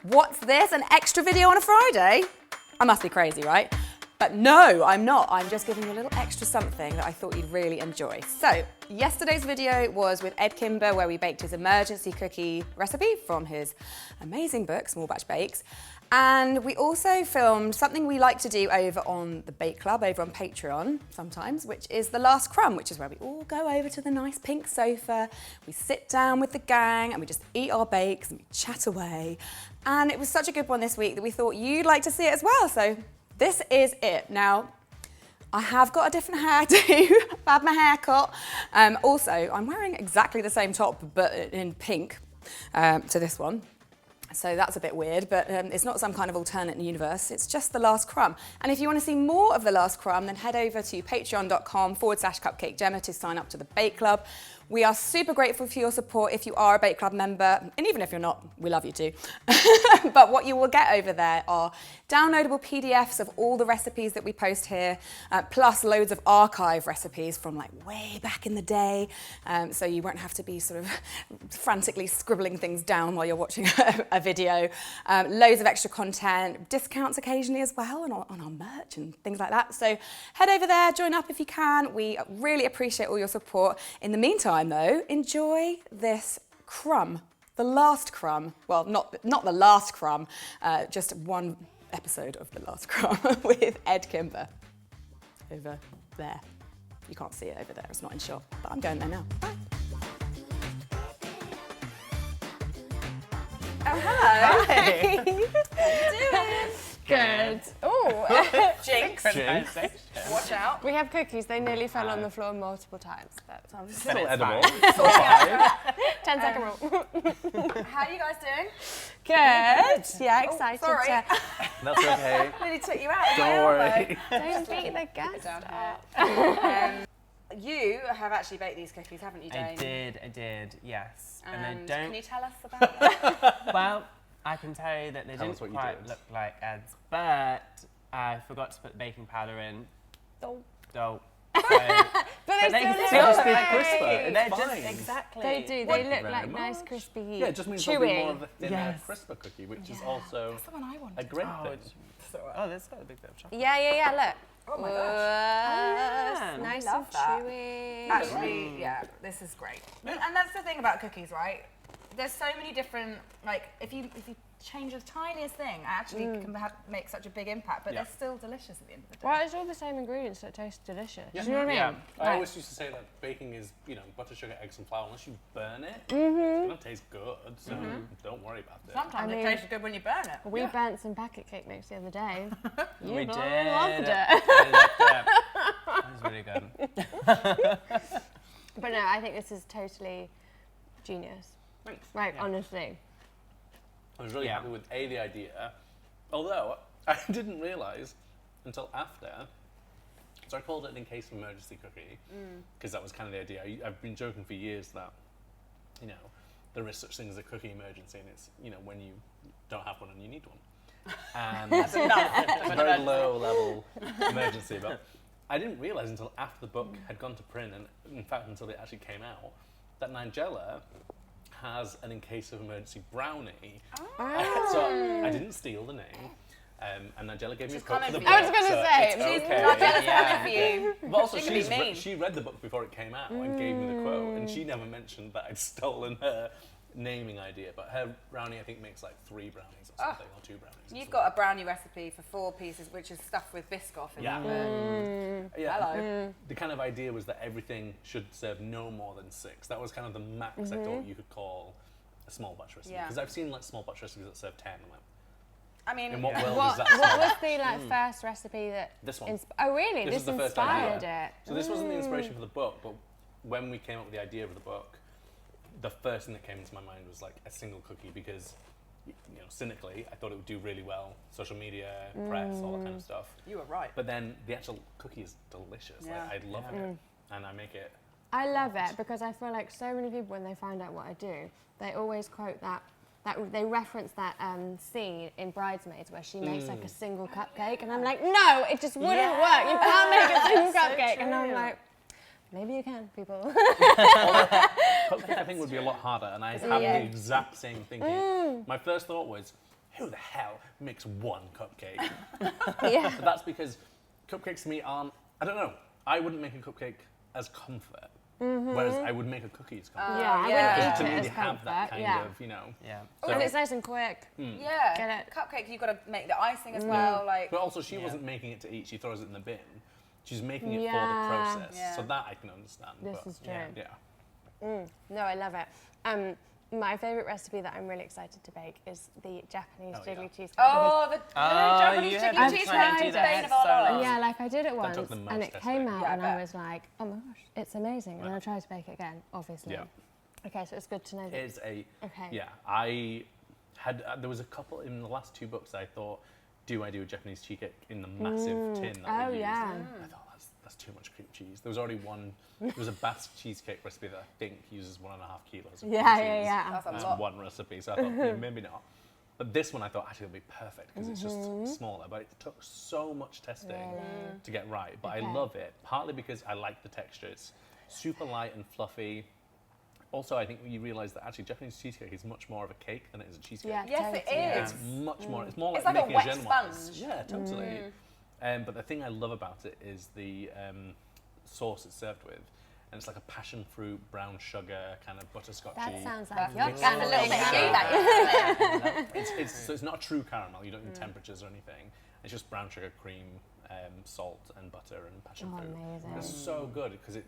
What's this, an extra video on a Friday? I must be crazy, right? But no, I'm not. I'm just giving you a little extra something that I thought you'd really enjoy. So, yesterday's video was with Edd Kimber, where we baked his emergency cookie recipe from his amazing book, Small Batch Bakes. And we also filmed something we like to do over on the Bake Club, over on Patreon sometimes, which is the last crumb, which is where we all go over to the nice pink sofa, we sit down with the gang and we just eat our bakes and we chat away. And it was such a good one this week that we thought you'd like to see it as well. So this is it. Now, I have got a different hairdo. I've had my hair cut. Also, I'm wearing exactly the same top, but in pink to this one. So that's a bit weird, but it's not some kind of alternate universe. It's just The Last Crumb. And if you want to see more of The Last Crumb, then head over to patreon.com/CupcakeGemma to sign up to the Bake Club. We are super grateful for your support if you are a Bake Club member, and even if you're not, we love you too. But what you will get over there are downloadable PDFs of all the recipes that we post here, plus loads of archive recipes from like way back in the day, so you won't have to be sort of frantically scribbling things down while you're watching a video. Loads of extra content, discounts occasionally as well on our merch and things like that. So head over there, join up if you can. We really appreciate all your support. In the meantime, though, enjoy this crumb, the last crumb. Well, not the last crumb, just one episode of The Last Crumb with Edd Kimber. Over there. You can't see it over there, it's not in shot, but I'm going there now. Bye. Oh, hello. Hi. How you doing? Good. Oh, Jinx. Watch out. we have cookies. They nearly fell on the floor multiple times. But Still edible. 10-second rule. How are you guys doing? Good. Yeah, excited. Sorry. That's okay. Nearly took you out. Don't worry. Don't beat the gas. Down here. You have actually baked these cookies, haven't you, Dane? I did, yes. And I don't. can you tell us about them? Well, I can tell you that they Tell us didn't what you quite did. look like Edd's, but I forgot to put baking powder in. Oh. So, But they they still still look Just be great. crisper. they're It's just fine. exactly. They do. What? They look Very like much. nice, crispy, Yeah, it just means there'll be more of chewy. a thinner, Yes. crisper cookie, which is also That's the one I wanted. a great Oh, thing. it's oh, that's got a big bit of chocolate. Yeah. Look. Oh my gosh. yeah. Nice I love and that. chewy. Actually, yeah, this is great. And that's the thing about cookies, right? There's so many different, like, if you change the tiniest thing, it actually can make such a big impact, but Yeah. they're still delicious at the end of the day. Well, it's all the same ingredients that taste delicious. Yeah. Do you know what I mean? Yeah. I Like- always used to say that baking is, butter, sugar, eggs, and flour. Unless you burn it, it's going to taste good, so don't worry about it. Sometimes I it mean- tastes good when you burn it. We burnt some packet cake mix the other day. You We did. bloody loved it. I loved it. It was really good. But no, I think this is totally genius. Thanks. Like, Yeah. honestly. I was really Yeah. happy with the idea, although I didn't realise until after. So I called it an in case of emergency cookie because that was kind of the idea. I've been joking for years that, there is such thing as a cookie emergency, and it's when you don't have one and you need one. And it's a very low level emergency, but I didn't realise until after the book had gone to print, and in fact until it actually came out, that Nigella has an in case of emergency brownie. So I didn't steal the name. And Nigella gave me a quote for the book. coming for you. I was gonna so say, it's She's okay. not jealous Yeah. for you. But also, She can be mean. she read the book before it came out and gave me the quote, and she never mentioned that I'd stolen her naming idea. But her brownie, I think, makes like 3 brownies or something, or 2 brownies. or You've something. got a brownie recipe for 4 pieces, which is stuffed with Biscoff in Yeah. that. Yeah. Hello. The kind of idea was that everything should serve no more than 6. That was kind of the max I thought you could call a small batch recipe. Yeah. Because I've seen like small batch recipes that serve 10. I'm like, I mean, in what world What, is that? what was the first recipe that... This one. Oh, really? This This, is the first idea. inspired it. So this wasn't the inspiration for the book, but when we came up with the idea of the book, the first thing that came into my mind was like a single cookie because, cynically, I thought it would do really well. Social media, press, all that kind of stuff. you were right. But then the actual cookie is delicious. Yeah. Like, I love it, and I make it. I love it because I feel like so many people, when they find out what I do, they always quote that they reference that scene in Bridesmaids where she makes like a single cupcake, and I'm like, no, it just wouldn't work. You can't make a single cupcake. And I'm like, maybe you can, people. Cupcake, I think, would be a lot harder, and I had the exact same thinking. My first thought was, who the hell makes one cupcake? Yeah. But that's because cupcakes to me aren't, I don't know, I wouldn't make a cupcake as comfort, whereas I would make a cookie as comfort. Yeah, I Yeah. wouldn't To eat me, it they as have that comfort. kind of, you know. Yeah. So- And it's nice and quick. Yeah. Get it? Cupcake, you've got to make the icing as well. Like, But also, she Yeah. wasn't making it to eat, she throws it in the bin. She's making it for Yeah. the process. Yeah. So that I can understand. This but is true. Yeah. No, I love it. My favourite recipe that I'm really excited to bake is the Japanese Oh, yeah. jiggly cheesecake. oh, the Japanese you chicken had cheese tried cake, it. the bane of So our long. lives. Yeah, like I did it once, took the and most it came testing. out, Yeah, I and I bet. was like, oh my gosh, it's amazing. And then I tried to bake it again, obviously. Yeah. Okay, so it's good to know that. It's a, Okay. yeah, I had, there was a couple in the last 2 books I thought, do I do a Japanese cheesecake in the massive tin that Oh, we used? yeah. I thought, that's too much cream cheese. There was already one, there was a Basque cheesecake recipe that I think uses 1.5 kilos of Yeah, cream cheese. yeah, yeah. That's a That's lot. one recipe, so I thought, yeah, maybe not. But this one I thought actually it'll be perfect because it's just smaller, but it took so much testing to get right. But I Okay. love it, partly because I like the texture. It's super light and fluffy. Also, I think you realise that actually Japanese cheesecake is much more of a cake than it is a cheesecake. Yeah, Yes, it totally. is. It's much more. It's more It's like like a making wet genoise. sponge. Yeah, totally. But the thing I love about it is the sauce it's served with, and it's like a passion fruit, brown sugar, kind of butterscotchy. That sounds like That's your getting a kind of little thing. bit of you, Hannah. that is. So it's not a true caramel. You don't need temperatures or anything. It's just brown sugar, cream, salt, and butter and passion Oh, fruit. amazing. It's so good because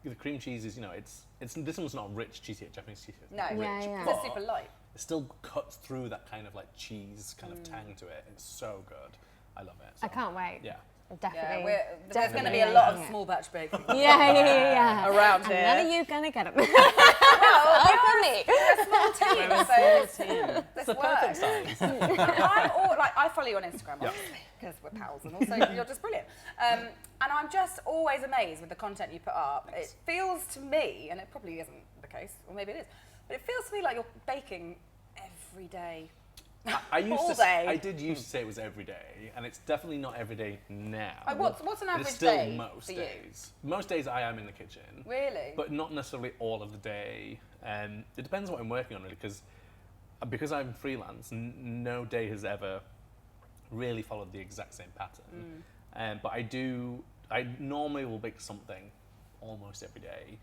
the cream cheese is, you know, it's this one's not rich cheesecake. Japanese cheesecake is No, not Yeah, rich, yeah. It's but super light. it still cuts through that kind of like cheese kind of tang to it. It's so good. I love it. I So, can't wait. Yeah. Definitely. Yeah, there's going to be a definitely lot of making it. small batch baking Yeah. around And here. none of you gonna get them. Well, All for me. we're a small team, so team. this The perfect works. size. I follow you on Instagram, Yeah. obviously, because we're pals, and also you're just brilliant. And I'm just always amazed with the content you put up. It feels to me, and it probably isn't the case, or maybe it is, but it feels to me like you're baking every day. I used All to. day. I did used to say it was every day, and it's definitely not every day now. Like, what's an But average it's still day most for you? days. Most days I am in the kitchen. Really? But not necessarily all of the day. It depends what I'm working on, really, because I'm freelance. No day has ever really followed the exact same pattern. But I normally will bake something almost every day.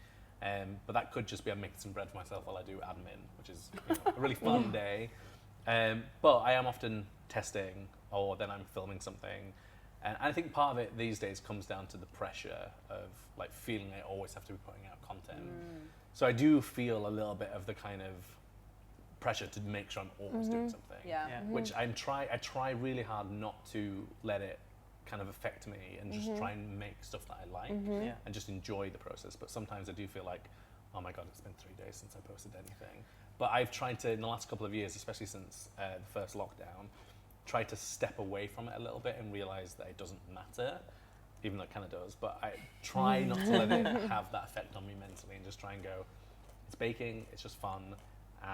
But that could just be I'm making some bread for myself while I do admin, which is a really fun day. But I am often testing, or then I'm filming something. And I think part of it these days comes down to the pressure of like feeling I always have to be putting out content. So I do feel a little bit of the kind of pressure to make sure I'm always doing something. Yeah. Yeah. Which I try really hard not to let it kind of affect me and just try and make stuff that I like Yeah. and just enjoy the process. But sometimes I do feel like, oh my God, it's been 3 days since I posted anything. But I've tried to, in the last couple of years, especially since the first lockdown, try to step away from it a little bit and realize that it doesn't matter, even though it kind of does. But I try not to let it have that effect on me mentally and just try and go, it's baking, it's just fun,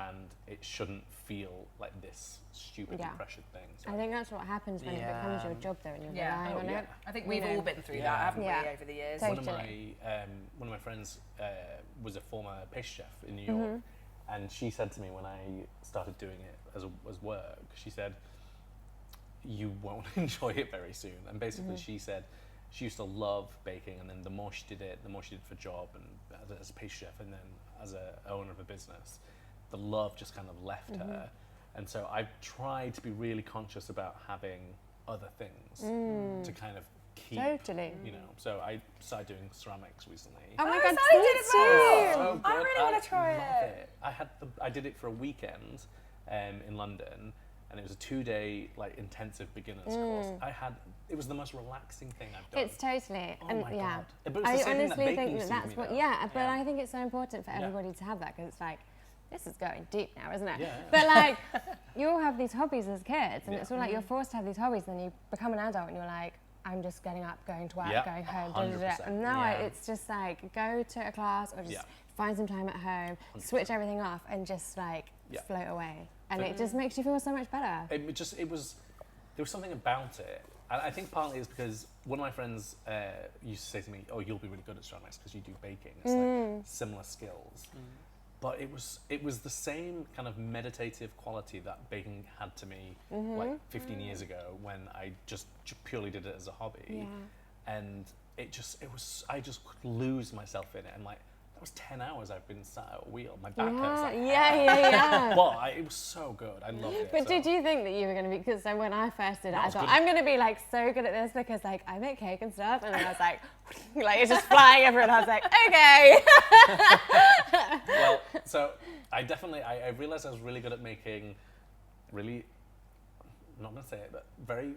and it shouldn't feel like this stupidly Yeah. pressured thing. So I think that's what happens when it becomes your job, though, and you're Yeah. relying Oh, on yeah. it. I think You we've know. all been through Yeah. that, haven't Yeah. we, over the years? Totally. one of my friends was a former pastry chef in New York, and she said to me when I started doing it as work, she said, "You won't enjoy it very soon." And basically, she said she used to love baking, and then the more she did it, the more she did for a job and as a pastry chef, and then as a owner of a business, the love just kind of left her. And so I've tried to be really conscious about having other things to kind of keep, Totally. you know. So I started doing ceramics recently. Oh my Oh, God, so I did as so well. So I good. really want to try love it. I did it for a weekend in London, and it was a 2-day like intensive beginners course. It was the most relaxing thing I've done. It's totally, Oh and my yeah. God. But it's the I same thing that honestly baking think used that to give that's me, what, though. yeah, but Yeah. I think it's so important for Yeah. everybody to have that, because it's like, this is going deep now, isn't it? Yeah. But like, you all have these hobbies as kids, and Yeah. it's all like you're forced to have these hobbies, and then you become an adult, and you're like, I'm just getting up, going to work, Yeah, going home, 100%. and now Yeah. it's just like, go to a class, or just Yeah. find some time at home, switch everything off, and just like Yeah. float away. And it just makes you feel so much better. There was something about it. And I think partly it's because one of my friends used to say to me, "Oh, you'll be really good at ceramics because you do baking. It's like similar skills." but it was the same kind of meditative quality that baking had to me like 15 years ago when I just purely did it as a hobby, and I just could lose myself in it, and like that was 10 hours I've been sat at a wheel. My back hurts. Like, Yeah. but it was so good. I loved it. But did you think that you were going to be, because so when I first did it, I thought, I'm going to be like so good at this because like I make cake and stuff, and then I was like it's just flying everywhere, and I was like, okay. Well, so I realized I was really good at making really, I'm not going to say it, but very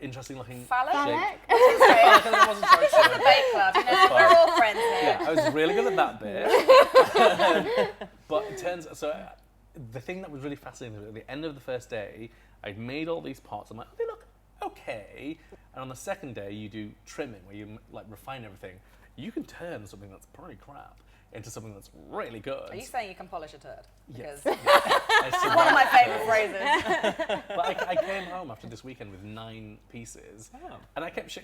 interesting looking Phallic? shape. This I wasn't so is sure. the bake club, you know, we're all friends here. Yeah, I was really good at that bit. But it turns the thing that was really fascinating was at the end of the first day, I'd made all these pots. I'm like, oh, they look okay. And on the second day, you do trimming where you like refine everything. You can turn something that's pretty crap into something that's really good. Are you saying you can polish a turd? Yes. Because It's one of my favourite phrases. But I came home after this weekend with 9 pieces, and I kept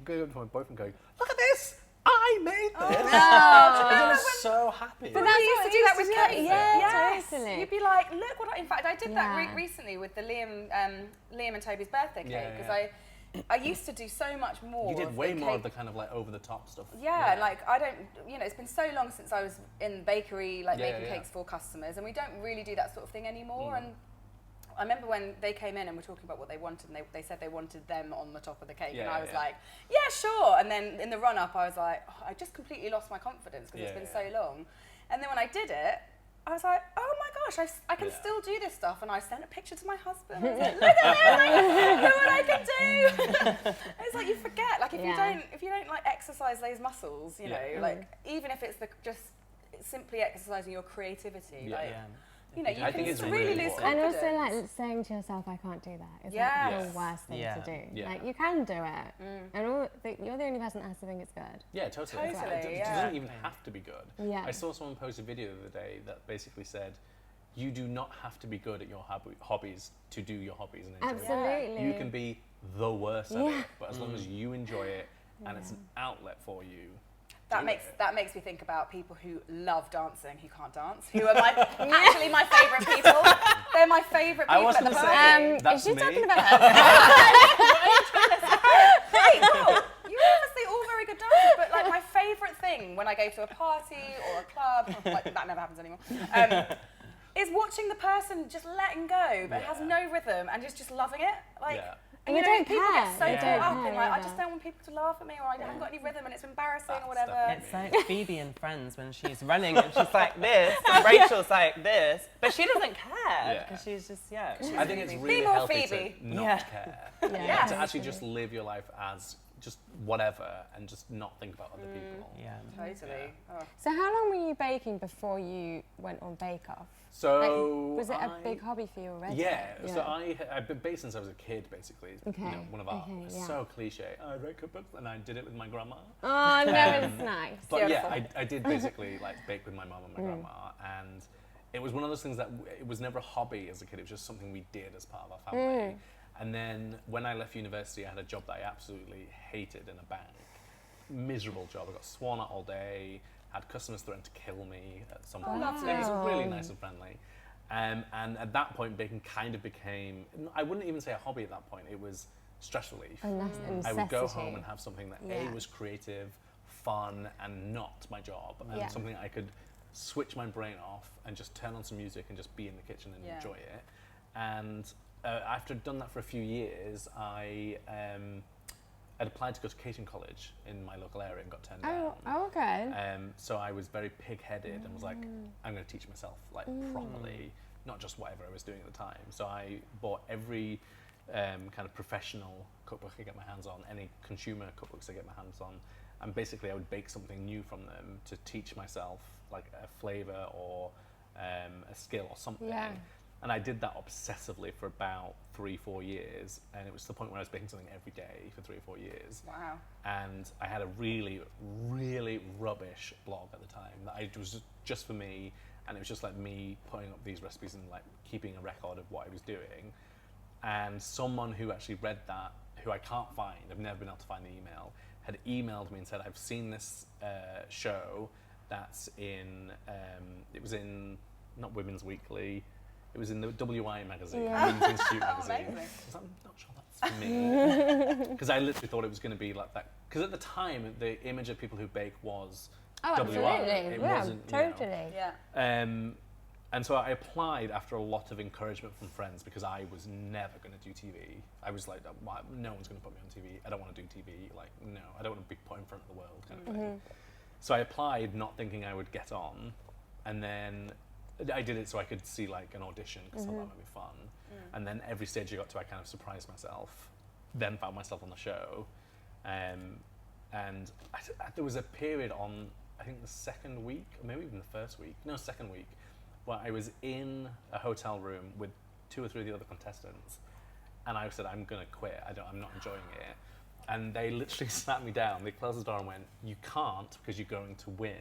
going up to my boyfriend going, look at this! I made this! And I was so happy. But that's We used what to do that with cake. Yeah, totally. You'd be like, look what in fact, I did that Yeah. recently with the Liam and Toby's birthday cake, Yeah, because I used to do so much more. You did of way the more of cake. the kind of like over the top stuff. Yeah, like I don't, it's been so long since I was in the bakery, like making yeah. cakes for customers, and we don't really do that sort of thing anymore. And I remember when they came in and were talking about what they wanted, and they said they wanted them on the top of the cake, and I was like, yeah, sure. And then in the run-up, I was like, I just completely lost my confidence because it's been so long. And then when I did it, I was like, oh my gosh, I can still do this stuff. And I sent a picture to my husband. I was like, look at this, look what I can do. It's like you forget, like if you don't like exercise those muscles, you know, like even if it's just simply exercising your creativity, you know, you I can think it's really really lose important. And confidence. also, like, saying to yourself, I can't do that is Yes. like the worst thing to do. Yeah. Like, you can do it. And you're the only person that has to think it's good. Yeah, totally. It doesn't even have to be good. Yeah. I saw someone post a video the other day that basically said, you do not have to be good at your hobbies to do your hobbies and enjoy it. Absolutely. You can be the worst at it, but as long as you enjoy it and it's an outlet for you. That makes me think about people who love dancing who can't dance, who are actually my favourite people. They're my favourite people at the party. That's is she me. talking about us? Hey, well, you're obviously all very good dancers, but like my favourite thing when I go to a party or a club, like that never happens anymore, is watching the person just letting go, but has no rhythm and just loving it. Like, And you you know, don't people care. get so You caught don't up care in like, I either. just don't want people to laugh at me, or I haven't got any rhythm and it's embarrassing or whatever. It's like Phoebe in Friends when she's running and she's like this, and Rachel's like this, but she doesn't care because she's just, I think it's really more healthy Phoebe. to not care. Yeah. To actually just live your life as just whatever and just not think about other people. Yeah. Totally. Oh. So how long were you baking before you went on Bake Off? So Was it a big hobby for you already? Yeah. So I've been baked since I was a kid, basically. Okay. You know, one of our yeah. so cliche. I wrote cookbooks and I did it with my grandma. Oh, no, it's nice. But Beautiful. yeah, I did basically like bake with my mum and my grandma, and it was one of those things that it was never a hobby as a kid. It was just something we did as part of our family. And then when I left university, I had a job that I absolutely hated in a bank. Miserable job. I got sworn at all day. Had customers threaten to kill me at some point. lovely. It was really nice and friendly. And at that point, baking kind of became, I wouldn't even say a hobby at that point. It was stress relief. I would go home and have something that A, was creative, fun, and not my job. And something I could switch my brain off and just turn on some music and just be in the kitchen and enjoy it. And after I'd done that for a few years, I'd applied to go to catering college in my local area and got turned down. Oh, okay. So I was very pig-headed and was like, I'm going to teach myself like properly, not just whatever I was doing at the time. So I bought every kind of professional cookbook I could get my hands on, any consumer cookbooks I get my hands on, and basically I would bake something new from them to teach myself like a flavour or a skill or something. Yeah. And I did that obsessively for about 3-4 years, and it was to the point where I was baking something every day for 3 or 4 years. Wow. And I had a really, really rubbish blog at the time that it was just for me, and it was just like me putting up these recipes and like keeping a record of what I was doing. And someone who actually read that, who I can't find, I've never been able to find the email, had emailed me and said, I've seen this show, that's in, it was in, not Women's Weekly, it was in the WI magazine, Women's Institute magazine. Amazing. I'm not sure that's for me. Because I literally thought it was going to be like that. Because at the time, the image of people who bake was Oh, WI. absolutely. It Yeah, wasn't, you know. totally. Yeah. And so I applied after a lot of encouragement from friends because I was never going to do TV. I was like, no one's going to put me on TV. I don't want to do TV. Like, no, I don't want to be put in front of the world kind of thing. So I applied not thinking I would get on. And then I did it so I could see like an audition because I thought that might be fun. And then every stage I got to, I kind of surprised myself. Then found myself on the show. And there was a period on, I think the second week, or maybe even the first week, no, second week, where I was in a hotel room with 2 or 3 of the other contestants, and I said, I'm gonna quit, I'm not enjoying it. And they literally sat me down, they closed the door and went, you can't because you're going to win.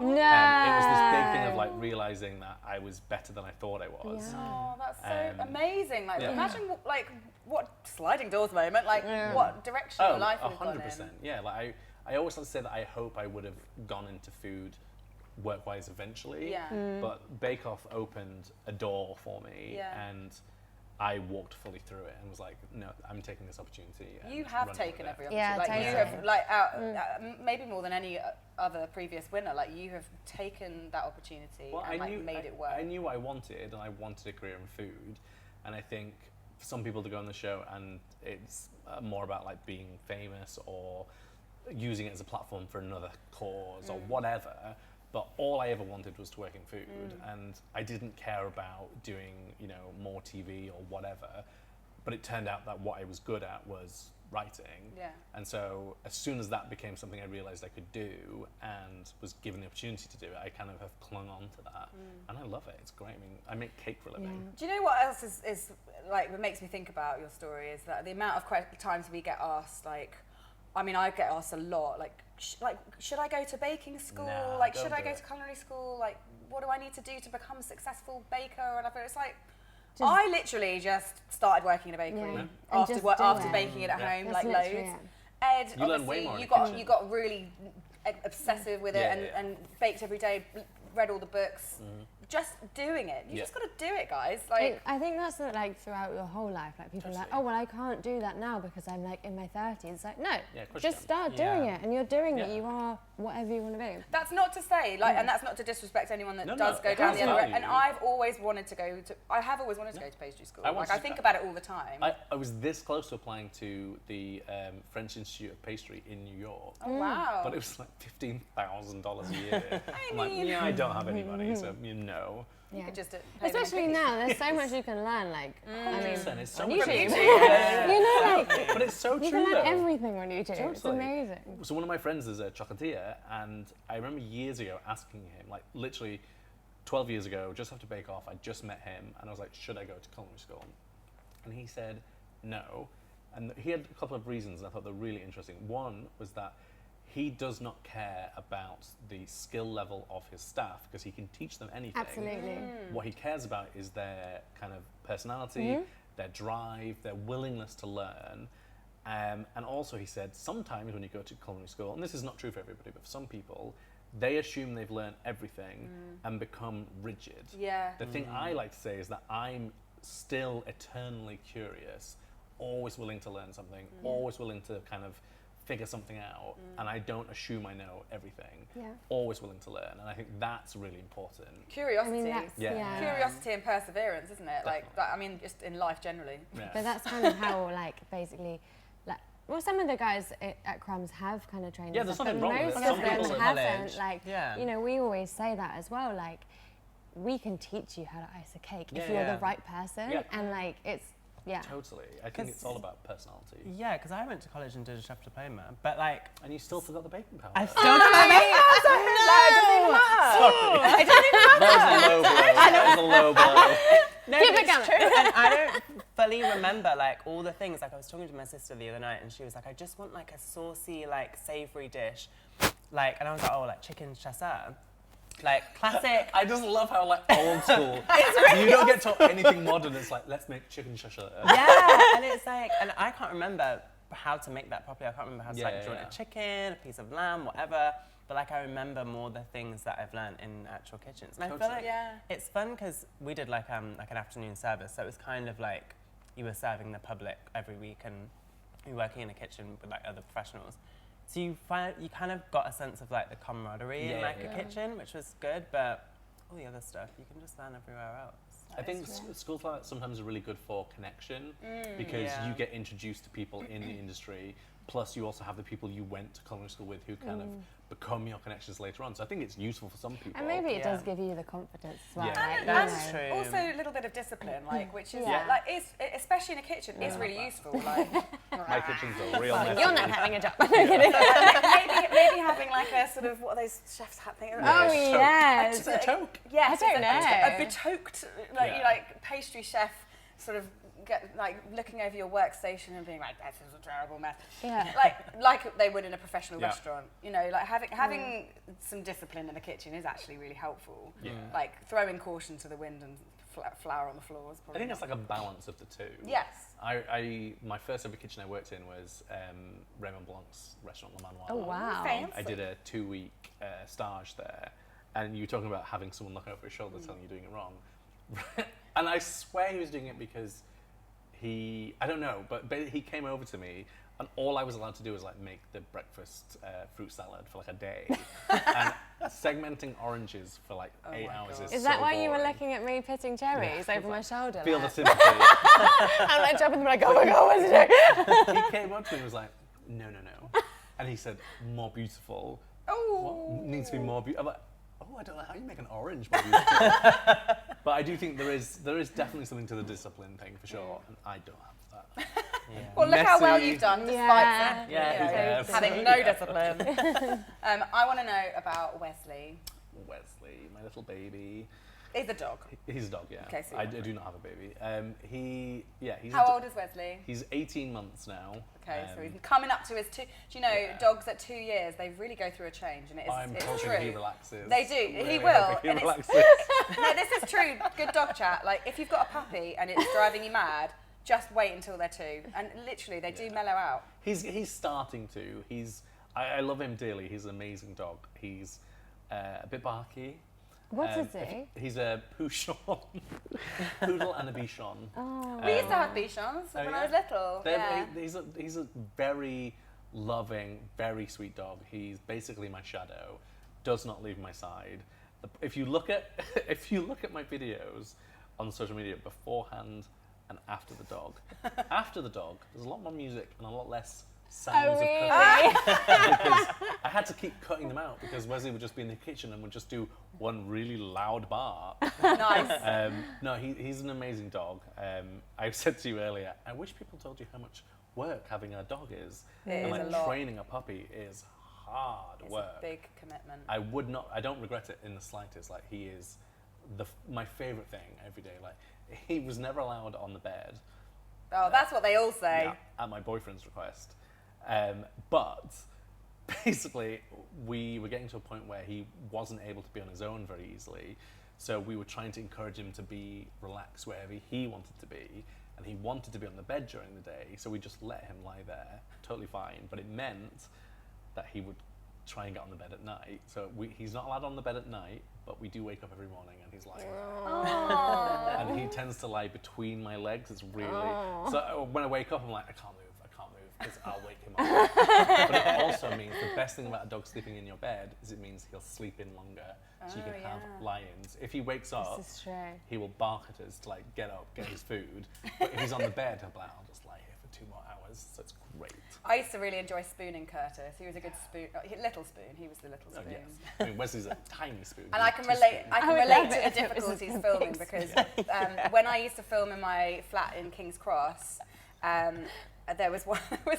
No. And it was this big thing of like realizing that I was better than I thought I was. Yeah. Oh, that's so amazing. Like, yeah. imagine what sliding doors moment, like what direction your life would have gone in. 100%. Yeah, like I always like to say that I hope I would have gone into food work-wise eventually. Yeah. But Bake Off opened a door for me, Yeah. and I walked fully through it and was like, no, I'm taking this opportunity. And You have running taken with it. every opportunity. Yeah, like you totally. have, like maybe more than any other previous winner. Like you have taken that opportunity and made it work. I knew what I wanted, and I wanted a career in food. And I think for some people to go on the show and it's more about like being famous or using it as a platform for another cause or whatever. But all I ever wanted was to work in food, and I didn't care about doing, more TV or whatever. But it turned out that what I was good at was writing. Yeah. And so as soon as that became something I realized I could do and was given the opportunity to do it, I kind of have clung on to that. And I love it. It's great. I mean, I make cake for a living. Do you know what else is like, what makes me think about your story is that the amount of times we get asked, like, I mean, I get asked a lot, like, should I go to baking school? Nah, like, don't should I do go it. to culinary school? Like, what do I need to do to become a successful baker or whatever? It's like, I literally just started working in a bakery Yeah. after And just do after it. baking it at home, That's like literally loads. it. Ed, You learn way obviously, more in you the got kitchen. you got really obsessive with it Yeah, and baked every day, read all the books. Just doing it. You just got to do it, guys. Like, I think that's like throughout your whole life. Like people are like, oh well, I can't do that now because I'm like in my 30s. It's like no, Yeah, of course just you start can. doing Yeah. it, and you're doing it. Yeah. You are whatever you want to be. that's not to say, like, and that's not to disrespect anyone that No, does no, go it down has the other road. value. And I've always wanted to go to. I have always wanted to go to pastry school. I want Like, I to- think about it all the time. I was this close to applying to the French Institute of Pastry in New York. Oh wow! But it was like $15,000 a year. I'm like, mean- yeah, I don't have any money, so you know. You Yeah. could just play them in Especially cookies. now, there's so much you can learn. Like I mean, 100%, it's so on much YouTube. easier. You know, like But it's so you true can learn though. everything on YouTube. It's Totally. amazing. So one of my friends is a chocolatier, and I remember years ago asking him, like literally 12 years ago, just after Bake Off, I just met him, and I was like, should I go to culinary school? And he said no. And he had a couple of reasons, and I thought they were really interesting. One was that he does not care about the skill level of his staff because he can teach them anything. Absolutely. What he cares about is their kind of personality, their drive, their willingness to learn. And also he said, sometimes when you go to culinary school, and this is not true for everybody, but for some people, they assume they've learned everything and become rigid. Yeah. The thing I like to say is that I'm still eternally curious, always willing to learn something, always willing to kind of figure something out, and I don't assume I know everything. Yeah. Always willing to learn, and I think that's really important. Curiosity. I mean, that's, Yeah. yeah. Curiosity and perseverance, isn't it? Like, that, I mean, just in life generally. Yeah. But that's kind of how, like, basically, like, well, some of the guys at Crumbs have kind of trained. Yeah, and there's stuff, nothing but wrong with most it. of Some them people haven't. knowledge. Like, Yeah. you know, we always say that as well. Like, we can teach you how to ice a cake if Yeah, you're yeah. the right person, Yeah. and like, it's Totally. I think it's all about personality. Yeah, because I went to college and did a chef diploma, but like And you still forgot the baking powder. I still don't That was a low blow. No, Keep but it it's going. true, and I don't fully remember like all the things. Like I was talking to my sister the other night, and she was like, "I just want like a saucy, like savoury dish," like, and I was like, "Oh, like chicken chasseur." Like classic. I just love how like old school. You don't get taught anything modern. It's like, let's make chicken chasseur. Yeah, and it's like, and I can't remember how to make that properly. I can't remember how to Yeah, like join yeah. a chicken, a piece of lamb, whatever. but like I remember more the things that I've learned in actual kitchens. And I feel Totally. like it's fun because we did like an afternoon service, so it was kind of like you were serving the public every week and you're working in a kitchen with like other professionals. So you kind of got a sense of like the camaraderie in like a kitchen, which was good, but all the other stuff you can just learn everywhere else. I think schools like that sometimes are really good for connection because you get introduced to people in the industry, plus you also have the people you went to culinary school with who kind of become your connections later on. So I think it's useful for some people. And maybe it does give you the confidence as well. Yeah. Like, That's true. Also a little bit of discipline, like, which is like, especially in a kitchen, is really useful. Like, My kitchen's a real mess. You're not having a job. maybe having like a sort of, what are those chefs hat thing? Oh yes. A toque. Yes, I don't know. a betoked like pastry chef sort of looking over your workstation and being like, this is a terrible mess. Yeah. Like they would in a professional restaurant. You know, like having some discipline in the kitchen is actually really helpful. Yeah. Like throwing caution to the wind and flour on the floor is I probably think it's like a balance of the two. Yes. My first ever kitchen I worked in was Raymond Blanc's restaurant Le Manoir. Oh wow. Fancy. I did a 2-week stage there, and you were talking about having someone look over his shoulder telling you doing it wrong. And I swear he was doing it because I don't know, but he came over to me, and all I was allowed to do was like make the breakfast fruit salad for like a day. And segmenting oranges for like 8 hours Is that why you were looking at me pitting cherries over my shoulder? Feel the like? sympathy. I'm like jumping, like, oh my god, what's he doing? He came up to me and was like, no. And he said, more beautiful. Oh. What needs to be more beautiful? I'm like, oh, I don't know how you make an orange more beautiful. But I do think there is definitely something to the discipline thing for sure, and I don't have that. Well, look how well Messy. you've done, despite Yes. having no discipline. I want to know about Wesley. Wesley, my little baby. He's a dog. He's a dog, yeah. Okay, so I do not have a baby. He's How old is Wesley? He's 18 months now. Okay, so he's coming up to his 2. Do you know, dogs at 2 years, they really go through a change, and I'm it's hoping true. he relaxes. They do. Really He will. hoping And he it's- relaxes. No, this is true. Good dog chat. Like, if you've got a puppy and it's driving you mad, just wait until they're 2. And literally, they do mellow out. He's starting to. I love him dearly. He's an amazing dog. He's a bit barky. What is he? He's a Pouchon. Poodle and a Bichon. Oh. We used to have Bichons when I was little. Yeah. He's a very loving, very sweet dog. He's basically my shadow. Does not leave my side. If you look at my videos on social media beforehand and after the dog, there's a lot more music and a lot less sounds of cooking. Because I had to keep cutting them out because Wesley would just be in the kitchen and would just do one really loud bark. Nice. No, he's an amazing dog. I said to you earlier, I wish people told you how much work having a dog is. It And is like a lot. training a puppy is hard It's work. a big commitment. I don't regret it in the slightest. Like, he is my favorite thing every day. Like, he was never allowed on the bed. Oh, that's what they all say. Yeah, at my boyfriend's request. But basically, we were getting to a point where he wasn't able to be on his own very easily. So we were trying to encourage him to be relaxed wherever he wanted to be. And he wanted to be on the bed during the day. So we just let him lie there, totally fine. But it meant that he would try and get on the bed at night. So he's not allowed on the bed at night, but we do wake up every morning and he's lying there. And he tends to lie between my legs. It's really... So when I wake up, I'm like, I can't move, because I'll wake him up. But it also means the best thing about a dog sleeping in your bed is it means he'll sleep in longer, so you can have lie-ins. If he wakes up, This is true. he will bark at us to like get up, get his food. But if he's on the bed, he'll be like, I'll just lie here for 2 more hours. So it's great. I used to really enjoy spooning Curtis. He was a good spoon. Little spoon. He was the little spoon. Oh, yes. I mean, Wesley's a tiny spoon. And I can relate. I can relate to the difficulties filming because when I used to film in my flat in King's Cross, there was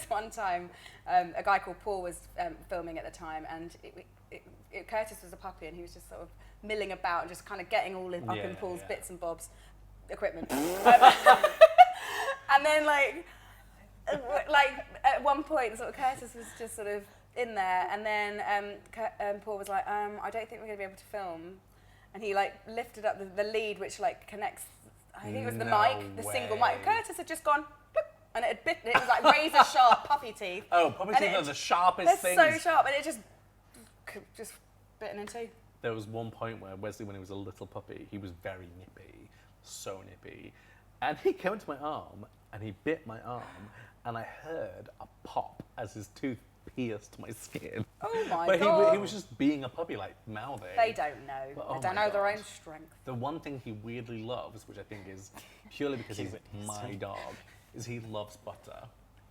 one time a guy called Paul was filming at the time, and Curtis was a puppy, and he was just sort of milling about and just kind of getting all up in Paul's bits and bobs equipment. And then like at one point, sort of Curtis was just sort of in there, and then Paul was like, I don't think we're going to be able to film. And he like lifted up the lead, which like connects, I think it was the mic, the single mic. Curtis had just gone, bloop, and it was like razor sharp puppy teeth. Oh, puppy teeth are the sharpest They're things. so sharp, and it just just bitten in two. There was one point where Wesley, when he was a little puppy, he was very nippy, so nippy. And he came into my arm and he bit my arm and I heard a pop as his tooth pierced my skin. Oh my But God. he was just being a puppy, like mouthing. They don't know. But, oh they don't my know their God. own strength. The one thing he weirdly loves, which I think is purely because he's my dog, is he loves butter.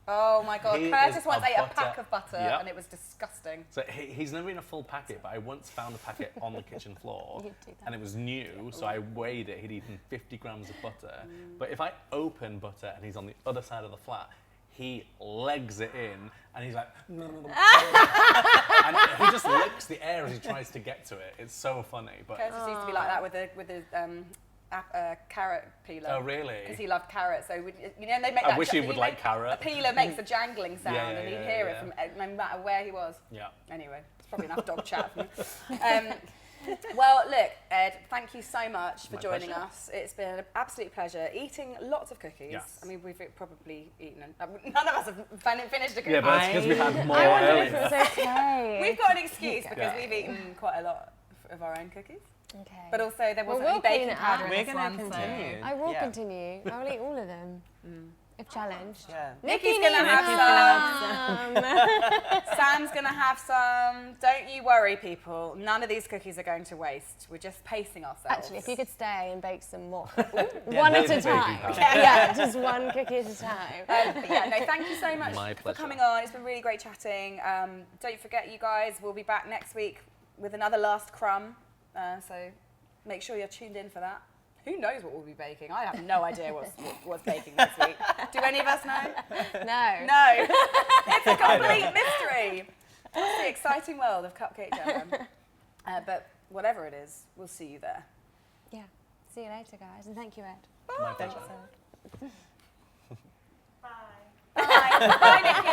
Oh my God. He Curtis is once a ate a butter- pack of butter Yep. and it was disgusting. So he's never eaten a full packet, but I once found a packet on the kitchen floor, You'd do that. and it was new, so I weighed it. He'd eaten 50 grams of butter. But if I open butter and he's on the other side of the flat, he legs it in, and he's like, and he just licks the air as he tries to get to it. It's so funny. But Curtis used to be like that with the carrot peeler. oh really? Because he loved carrots. So they make I that. wish he would like A carrot. peeler makes a jangling sound, Yeah, and he'd yeah, hear yeah. it from no matter where he was. Yeah. Anyway, it's probably enough dog chat for me. Well, look, Ed, thank you so much for My joining pleasure. us. It's been an absolute pleasure eating lots of cookies. Yes. I mean, we've probably eaten. None of us have finished a cookie. Yeah, but that's because we had more I wondered if earlier. it's okay. We've got an excuse because Yeah. we've eaten quite a lot of our own cookies. Okay. But also there wasn't we'll any baking clean it powder up. in We're this gonna one, so- continue. I will Yeah. continue. I will eat all of them. If challenged. Yeah. Nikki's gonna have some. Sam's gonna have some. Don't you worry, people. None of these cookies are going to waste. We're just pacing ourselves. Actually, if you could stay and bake some more. Yeah, one at maybe a baking time. powder. Yeah, just one cookie at a time. But yeah, no, thank you so much My for pleasure. coming on. It's been really great chatting. Don't forget, you guys, we'll be back next week with another last crumb. So make sure you're tuned in for that. Who knows what we'll be baking? I have no idea what's baking this week. Do any of us know? No. No. It's a complete mystery. It's the exciting world of Cupcake Jam. But whatever it is, we'll see you there. Yeah. See you later, guys. And thank you, Ed. My pleasure. Bye. Bye, Nikki.